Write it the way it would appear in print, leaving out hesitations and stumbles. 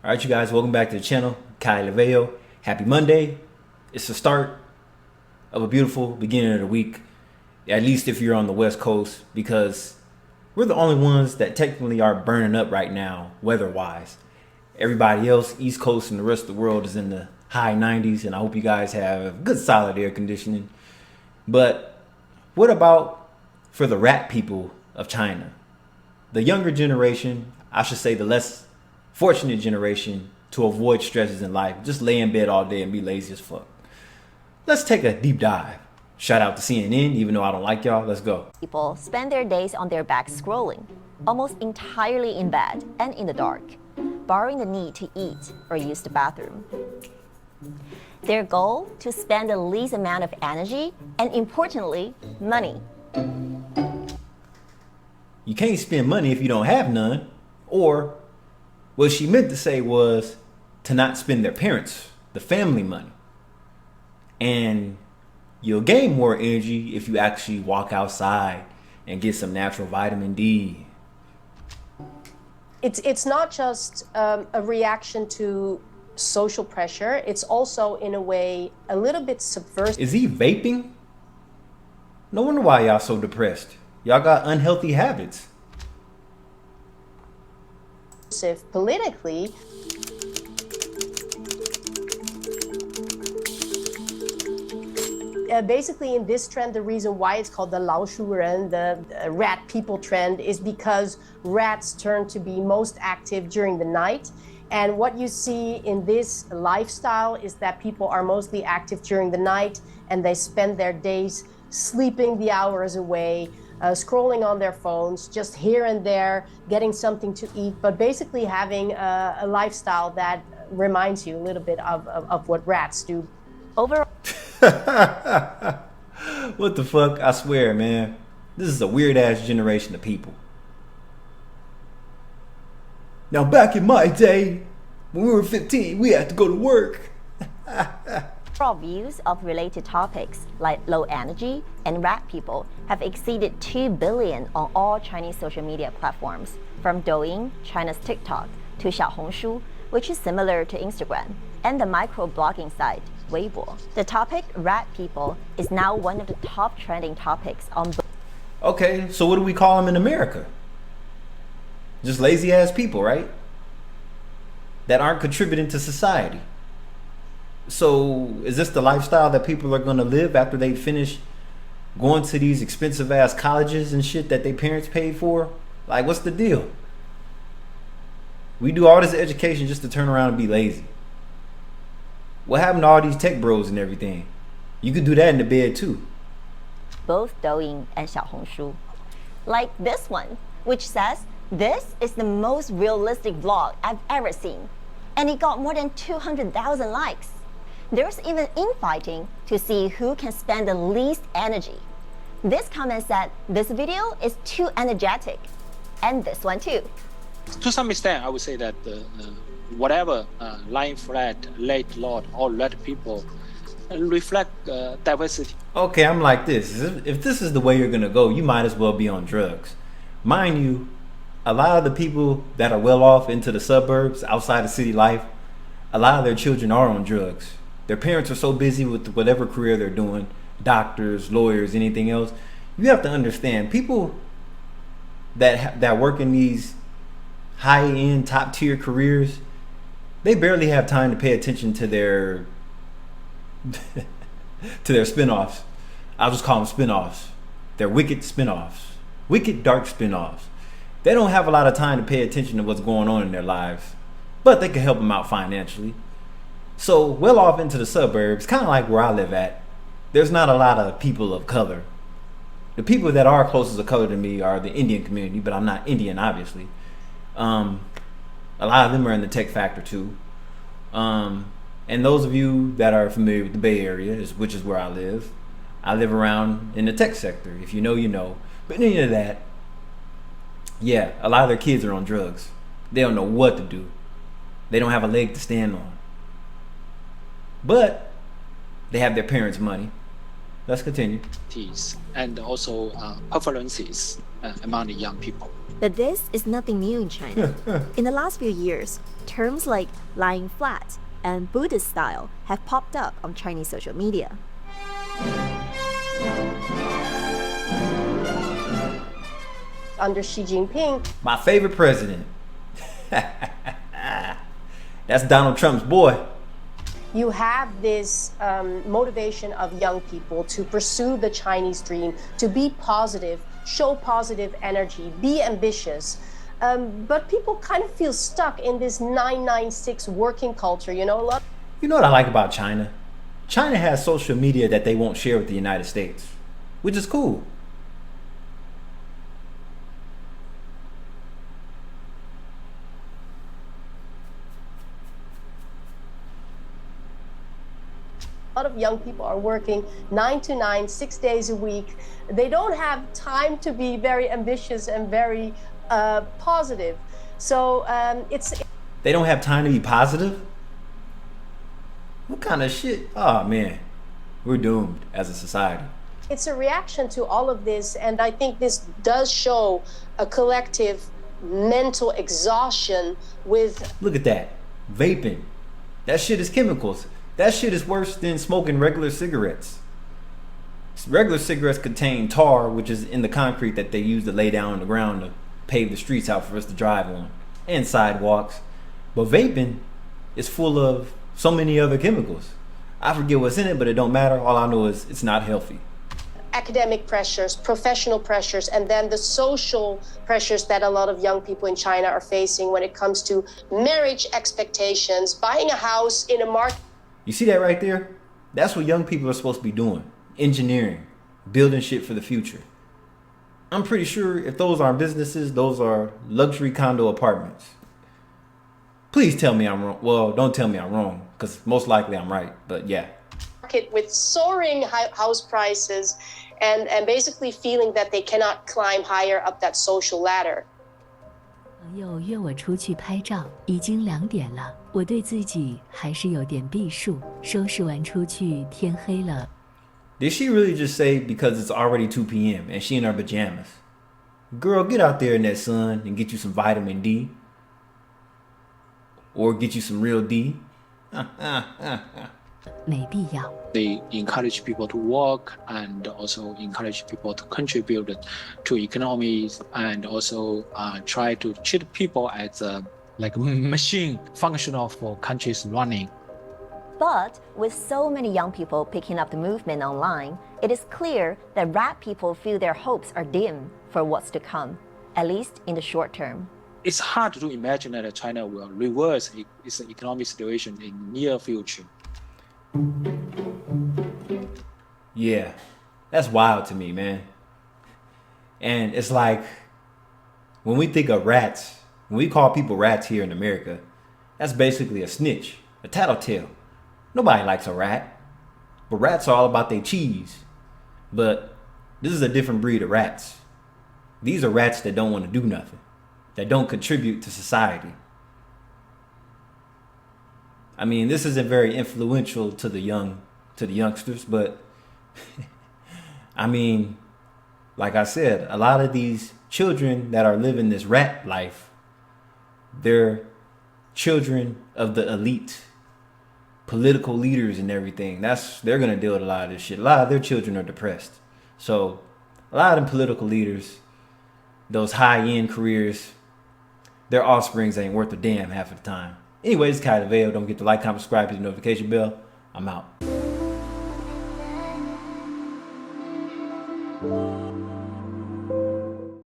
All right, you guys, welcome back to the channel. Kai Leveo. Happy Monday. It's the start of a beautiful beginning of the week, at least if you're on the West Coast, because we're the only ones that technically are burning up right now, weather-wise. Everybody else, East Coast and the rest of the world, is in the high 90s, and I hope you guys have good, solid air conditioning. But what about for the rat people of China? The younger generation, I should say the less fortunate generation, to avoid stresses in life, just lay in bed all day and be lazy as fuck. Let's take a deep dive. Shout out to CNN, even though I don't like y'all. Let's go. People spend their days on their backs scrolling, almost entirely in bed and in the dark, barring the need to eat or use the bathroom. Their goal? To spend the least amount of energy and, importantly, money. You can't spend money if you don't have none. Or what she meant to say was to not spend their parents, the family money. And you'll gain more energy if you actually walk outside and get some natural vitamin D. It's not just a reaction to social pressure. It's also, in a way, a little bit subversive. Is he vaping? No wonder why y'all so depressed. Y'all got unhealthy habits. Politically. Basically, in this trend, the reason why it's called the 老鼠人, the rat people trend, is because rats turn to be most active during the night. And what you see in this lifestyle is that people are mostly active during the night, and they spend their days sleeping the hours away, scrolling on their phones, just here and there, getting something to eat, but basically having a lifestyle that reminds you a little bit of what rats do. Overall, what the fuck? I swear, man. This is a weird ass generation of people. Now, back in my day, when we were 15, we had to go to work. overall views of related topics like low energy and rat people have exceeded 2 billion on all Chinese social media platforms, from Douyin, China's TikTok, to Xiaohongshu, which is similar to Instagram, and the micro-blogging site Weibo. The topic rat people is now one of the top trending topics on. Okay, so what do we call them in America? Just lazy ass people, right? That aren't contributing to society. So is this the lifestyle that people are going to live after they finish going to these expensive ass colleges and shit that their parents paid for? Like, what's the deal? We do all this education just to turn around and be lazy. What happened to all these tech bros and everything? You could do that in the bed too. Both Douyin and Xiaohongshu. Like this one, which says, "This is the most realistic vlog I've ever seen." And it got more than 200,000 likes. There's even infighting to see who can spend the least energy. This comment said, "This video is too energetic." And this one too. To some extent, I would say that whatever lying flat, late lot, or red people reflect diversity. Okay, I'm like this. If this is the way you're gonna go, you might as well be on drugs. Mind you, a lot of the people that are well off into the suburbs, outside of city life, a lot of their children are on drugs. Their parents are so busy with whatever career they're doing, doctors, lawyers, anything else. You have to understand, people that work in these high-end, top-tier careers, they barely have time to pay attention to their to their spinoffs. I'll just call them spinoffs. They're wicked spinoffs, wicked dark spinoffs. They don't have a lot of time to pay attention to what's going on in their lives, but they can help them out financially. So well off into the suburbs, kind of like where I live at, there's not a lot of people of color. The people that are closest to color to me are the Indian community, but I'm not Indian, obviously. A lot of them are in the tech factor too. And those of you that are familiar with the Bay Area, which is where I live around in the tech sector. If you know, you know. But any of that, yeah, a lot of their kids are on drugs. They don't know what to do. They don't have a leg to stand on. But they have their parents' money. Let's continue. And also preferences among the young people. But this is nothing new in China. In the last few years, terms like lying flat and Buddhist style have popped up on Chinese social media. Under Xi Jinping, My favorite president. That's Donald Trump's boy. you have this motivation of young people to pursue the Chinese dream, to be positive, show positive energy, be ambitious. But people kind of feel stuck in this 996 working culture, you know, a lot. You know what I like about China? China has social media that they won't share with the United States, which is cool. A lot of young people are working 9 to 9, 6 days a week. They don't have time to be very ambitious and very positive. So They don't have time to be positive? What kind of shit? Oh man, we're doomed as a society. it's a reaction to all of this, and I think this does show a collective mental exhaustion with. Look at that. Vaping. That shit is chemicals. That shit is worse than smoking regular cigarettes. Regular cigarettes contain tar, which is in the concrete that they use to lay down on the ground to pave the streets out for us to drive on, and sidewalks. But vaping is full of so many other chemicals. I forget what's in it, but it don't matter. All I know is it's not healthy. Academic pressures, professional pressures, and then the social pressures that a lot of young people in China are facing when it comes to marriage expectations, buying a house in a market. You see that right there? That's what young people are supposed to be doing. Engineering, building shit for the future. I'm pretty sure if those aren't businesses, those are luxury condo apartments. Please tell me I'm wrong. Well, don't tell me I'm wrong, because most likely I'm right, but yeah. Market with soaring house prices and basically feeling that they cannot climb higher up that social ladder. 朋友约我出去拍照，已经2点了，我对自己还是有点避数。收拾完出去，天黑了。 Did she really just say because it's already 2 p.m. and she in her pajamas? Girl, get out there in that sun and get you some vitamin D. Or get you some real D. 没必要。 They encourage people to work and also encourage people to contribute to economies and also try to treat people as a like machine functional for countries running. But with so many young people picking up the movement online, it is clear that rat people feel their hopes are dim for what's to come, at least in the short term. It's hard to imagine that China will reverse its economic situation in near future. Yeah, that's wild to me, man. And it's like, when we think of rats, when we call people rats here in America, that's basically a snitch, a tattletale. Nobody likes a rat. But rats are all about their cheese. But this is a different breed of rats. These are rats that don't want to do nothing, that don't contribute to society. I mean, this isn't very influential to the youngsters, but I mean, like I said, a lot of these children that are living this rat life, they're children of the elite, political leaders and everything. They're gonna deal with a lot of this shit. A lot of their children are depressed. So a lot of them political leaders, those high-end careers, their offsprings ain't worth a damn half of the time. Anyway, it's Kai the Veil. Don't forget to like, comment, subscribe, hit the notification bell. I'm out.